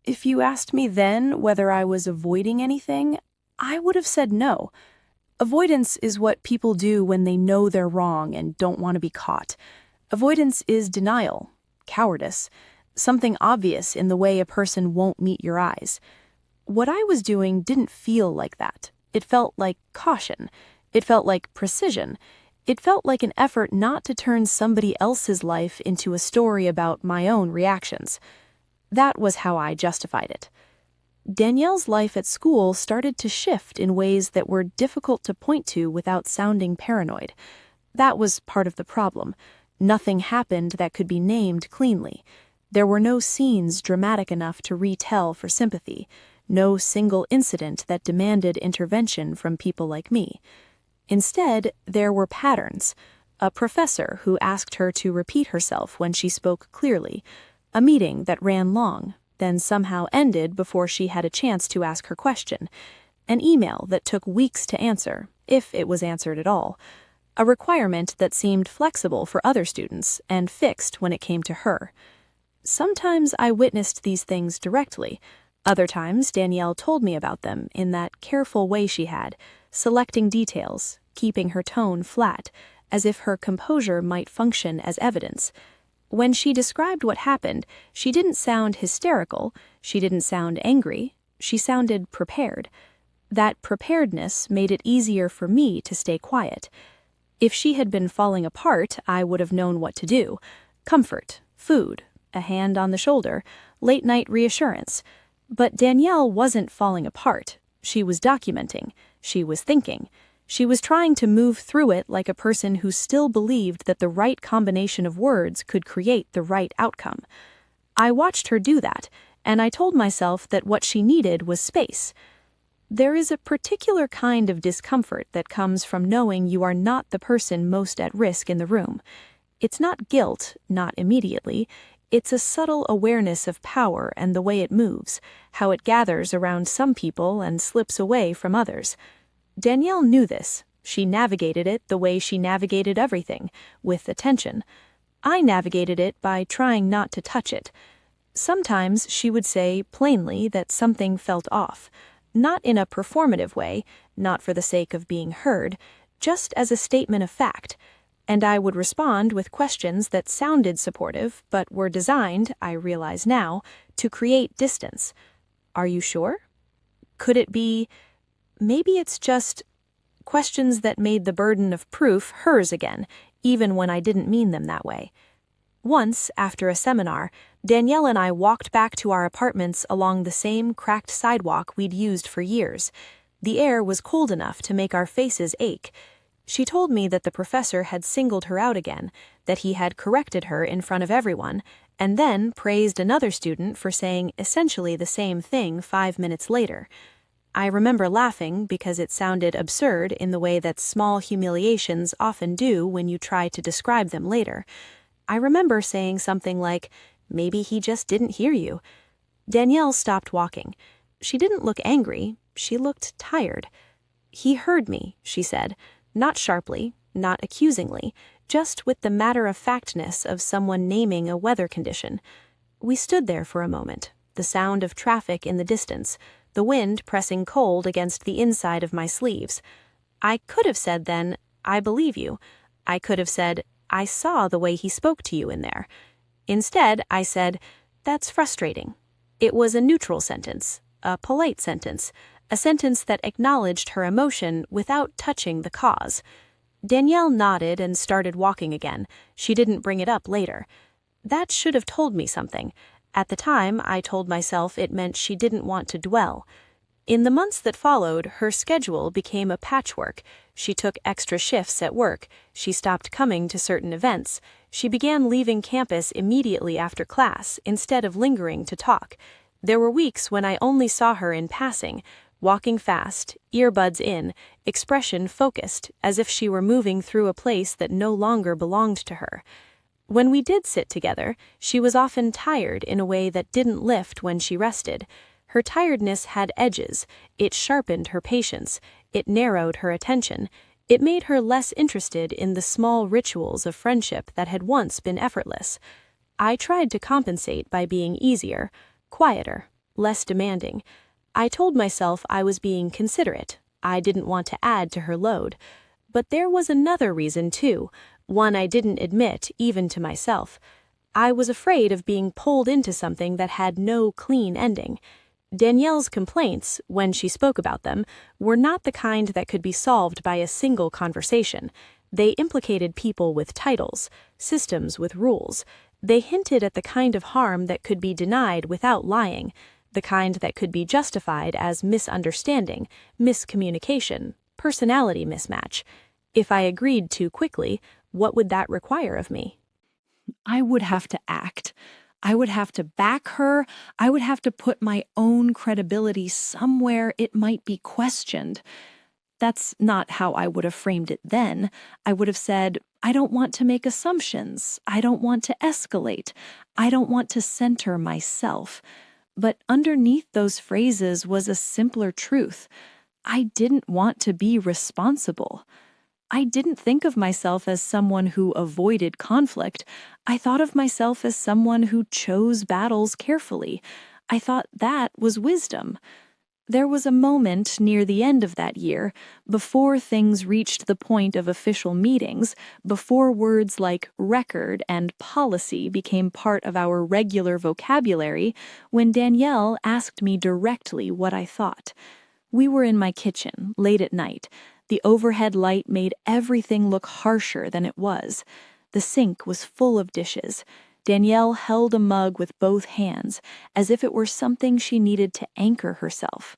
If you asked me then whether I was avoiding anything, I would have said no. Avoidance is what people do when they know they're wrong and don't want to be caught. Avoidance is denial, cowardice, something obvious in the way a person won't meet your eyes. What I was doing didn't feel like that. It felt like caution. It felt like precision. It felt like an effort not to turn somebody else's life into a story about my own reactions. That was how I justified it. Danielle's life at school started to shift in ways that were difficult to point to without sounding paranoid. That was part of the problem. Nothing happened that could be named cleanly. There were no scenes dramatic enough to retell for sympathy, no single incident that demanded intervention from people like me. Instead, there were patterns. A professor who asked her to repeat herself when she spoke clearly, a meeting that ran long, then somehow ended before she had a chance to ask her question, an email that took weeks to answer, if it was answered at all, a requirement that seemed flexible for other students and fixed when it came to her. Sometimes I witnessed these things directly. Other times Danielle told me about them in that careful way she had, selecting details, keeping her tone flat, as if her composure might function as evidence. When she described what happened, she didn't sound hysterical, she didn't sound angry, she sounded prepared. That preparedness made it easier for me to stay quiet. If she had been falling apart, I would have known what to do. Comfort, food, a hand on the shoulder, late-night reassurance. But Danielle wasn't falling apart. She was documenting. She was thinking. She was trying to move through it like a person who still believed that the right combination of words could create the right outcome. I watched her do that, and I told myself that what she needed was space. There is a particular kind of discomfort that comes from knowing you are not the person most at risk in the room. It's not guilt, not immediately. It's a subtle awareness of power and the way it moves, how it gathers around some people and slips away from others. Danielle knew this. She navigated it the way she navigated everything, with attention. I navigated it by trying not to touch it. Sometimes she would say plainly that something felt off, not in a performative way, not for the sake of being heard, just as a statement of fact, and I would respond with questions that sounded supportive but were designed, I realize now, to create distance. Are you sure? Could it be... Maybe it's just questions that made the burden of proof hers again, even when I didn't mean them that way. Once, after a seminar, Danielle and I walked back to our apartments along the same cracked sidewalk we'd used for years. The air was cold enough to make our faces ache. She told me that the professor had singled her out again, that he had corrected her in front of everyone, and then praised another student for saying essentially the same thing 5 minutes later. I remember laughing because it sounded absurd in the way that small humiliations often do when you try to describe them later. I remember saying something like, "Maybe he just didn't hear you." Danielle stopped walking. She didn't look angry, she looked tired. "He heard me," she said, not sharply, not accusingly, just with the matter-of-factness of someone naming a weather condition. We stood there for a moment, the sound of traffic in the distance, the wind pressing cold against the inside of my sleeves. I could have said then, "I believe you." I could have said, "I saw the way he spoke to you in there." Instead, I said, "That's frustrating." It was a neutral sentence, a polite sentence, a sentence that acknowledged her emotion without touching the cause. Danielle nodded and started walking again. She didn't bring it up later. That should have told me something. At the time, I told myself it meant she didn't want to dwell. In the months that followed, her schedule became a patchwork. She took extra shifts at work. She stopped coming to certain events. She began leaving campus immediately after class instead of lingering to talk. There were weeks when I only saw her in passing, walking fast, earbuds in, expression focused, as if she were moving through a place that no longer belonged to her. When we did sit together, she was often tired in a way that didn't lift when she rested. Her tiredness had edges. It sharpened her patience. It narrowed her attention. It made her less interested in the small rituals of friendship that had once been effortless. I tried to compensate by being easier, quieter, less demanding. I told myself I was being considerate. I didn't want to add to her load. But there was another reason, too, one I didn't admit even to myself. I was afraid of being pulled into something that had no clean ending. Danielle's complaints, when she spoke about them, were not the kind that could be solved by a single conversation. They implicated people with titles, systems with rules. They hinted at the kind of harm that could be denied without lying, the kind that could be justified as misunderstanding, miscommunication, personality mismatch. If I agreed too quickly, what would that require of me? I would have to act. I would have to back her. I would have to put my own credibility somewhere it might be questioned. That's not how I would have framed it then. I would have said, I don't want to make assumptions. I don't want to escalate. I don't want to center myself. But underneath those phrases was a simpler truth. I didn't want to be responsible. I didn't think of myself as someone who avoided conflict. I thought of myself as someone who chose battles carefully. I thought that was wisdom. There was a moment near the end of that year, before things reached the point of official meetings, before words like record and policy became part of our regular vocabulary, when Danielle asked me directly what I thought. We were in my kitchen, late at night. The overhead light made everything look harsher than it was. The sink was full of dishes. Danielle held a mug with both hands, as if it were something she needed to anchor herself.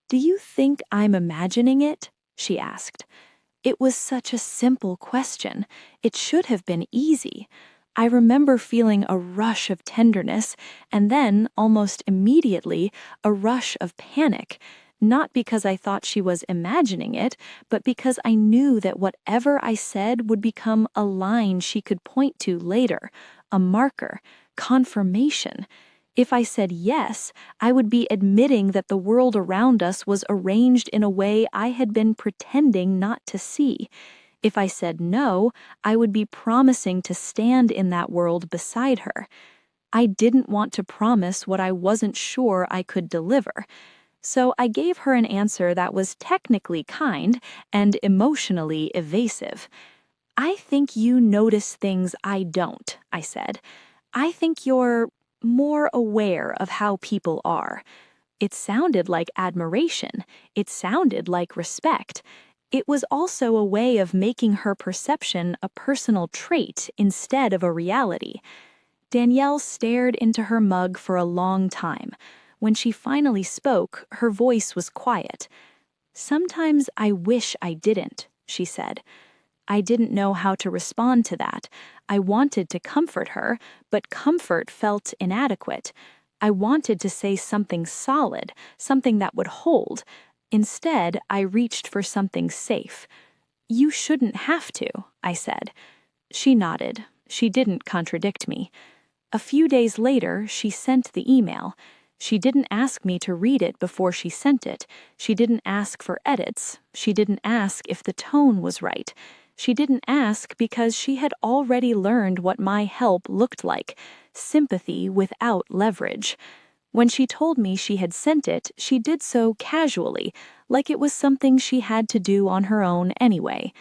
"Do you think I'm imagining it?" she asked. It was such a simple question. It should have been easy. I remember feeling a rush of tenderness, and then, almost immediately, a rush of panic. Not because I thought she was imagining it, but because I knew that whatever I said would become a line she could point to later, a marker, confirmation. If I said yes, I would be admitting that the world around us was arranged in a way I had been pretending not to see. If I said no, I would be promising to stand in that world beside her. I didn't want to promise what I wasn't sure I could deliver. So I gave her an answer that was technically kind and emotionally evasive. "I think you notice things I don't," I said. "I think you're more aware of how people are." It sounded like admiration. It sounded like respect. It was also a way of making her perception a personal trait instead of a reality. Danielle stared into her mug for a long time. When she finally spoke, her voice was quiet. "Sometimes I wish I didn't," she said. I didn't know how to respond to that. I wanted to comfort her, but comfort felt inadequate. I wanted to say something solid, something that would hold. Instead, I reached for something safe. "You shouldn't have to," I said. She nodded. She didn't contradict me. A few days later, she sent the email. She didn't ask me to read it before she sent it. She didn't ask for edits. She didn't ask if the tone was right. She didn't ask because she had already learned what my help looked like: sympathy without leverage. When she told me she had sent it, she did so casually, like it was something she had to do on her own anyway.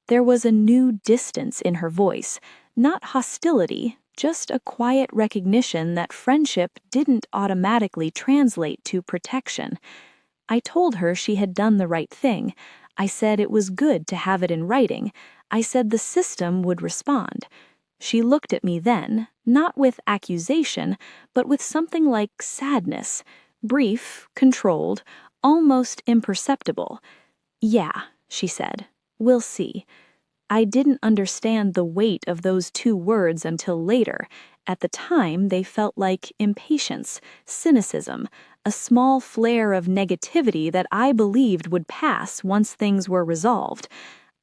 There was a new distance in her voice, not hostility, just a quiet recognition that friendship didn't automatically translate to protection. I told her she had done the right thing. I said it was good to have it in writing. I said the system would respond. She looked at me then, not with accusation, but with something like sadness, brief, controlled, almost imperceptible. "Yeah," she said, "we'll see." I didn't understand the weight of those two words until later. At the time, they felt like impatience, cynicism, a small flare of negativity that I believed would pass once things were resolved.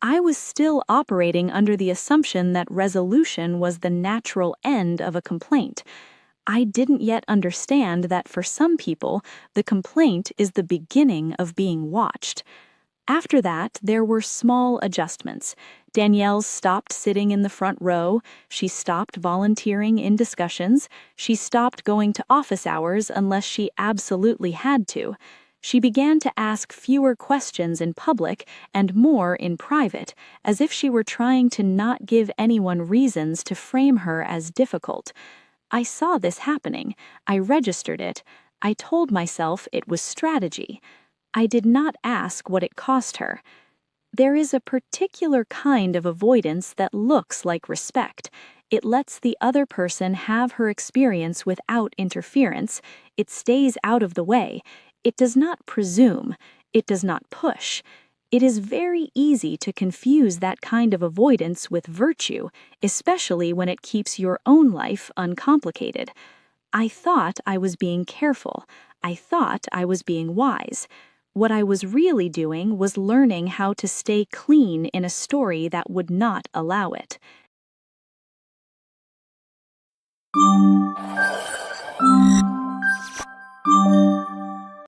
I was still operating under the assumption that resolution was the natural end of a complaint. I didn't yet understand that for some people, the complaint is the beginning of being watched. After that, there were small adjustments. Danielle stopped sitting in the front row, she stopped volunteering in discussions, she stopped going to office hours unless she absolutely had to. She began to ask fewer questions in public and more in private, as if she were trying to not give anyone reasons to frame her as difficult. I saw this happening. I registered it. I told myself it was strategy. I did not ask what it cost her. There is a particular kind of avoidance that looks like respect. It lets the other person have her experience without interference. It stays out of the way. It does not presume. It does not push. It is very easy to confuse that kind of avoidance with virtue, especially when it keeps your own life uncomplicated. I thought I was being careful. I thought I was being wise. What I was really doing was learning how to stay clean in a story that would not allow it.